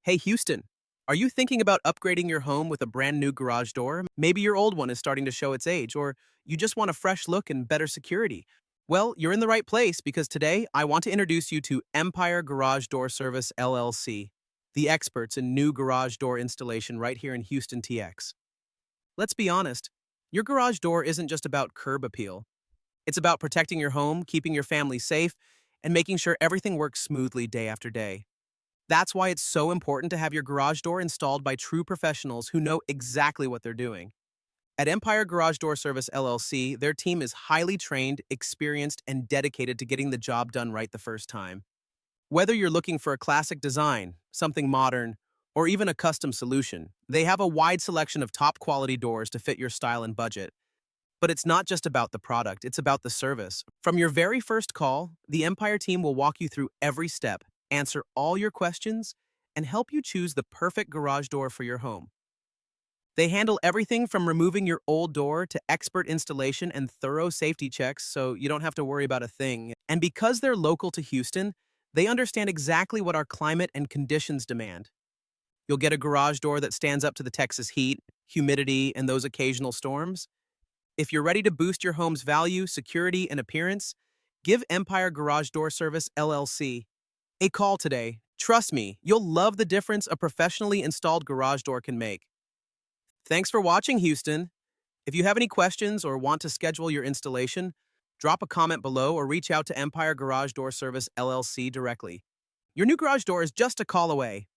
Hey Houston, are you thinking about upgrading your home with a brand new garage door? Maybe your old one is starting to show its age, or you just want a fresh look and better security. Well, you're in the right place because today I want to introduce you to Empire Garage Door Service LLC, the experts in new garage door installation right here in Houston, TX. Let's be honest, your garage door isn't just about curb appeal. It's about protecting your home, keeping your family safe, and making sure everything works smoothly day after day. That's why it's so important to have your garage door installed by true professionals who know exactly what they're doing. At Empire Garage Door Service LLC, their team is highly trained, experienced, and dedicated to getting the job done right the first time. Whether you're looking for a classic design, something modern, or even a custom solution, they have a wide selection of top quality doors to fit your style and budget. But it's not just about the product, it's about the service. From your very first call, the Empire team will walk you through every step, answer all your questions, and help you choose the perfect garage door for your home. They handle everything from removing your old door to expert installation and thorough safety checks so you don't have to worry about a thing. And because they're local to Houston, they understand exactly what our climate and conditions demand. You'll get a garage door that stands up to the Texas heat, humidity, and those occasional storms. If you're ready to boost your home's value, security, and appearance, give Empire Garage Door Service LLC a call today. Trust me, you'll love the difference a professionally installed garage door can make. Thanks for watching, Houston. If you have any questions or want to schedule your installation, drop a comment below or reach out to Empire Garage Door Service LLC directly. Your new garage door is just a call away.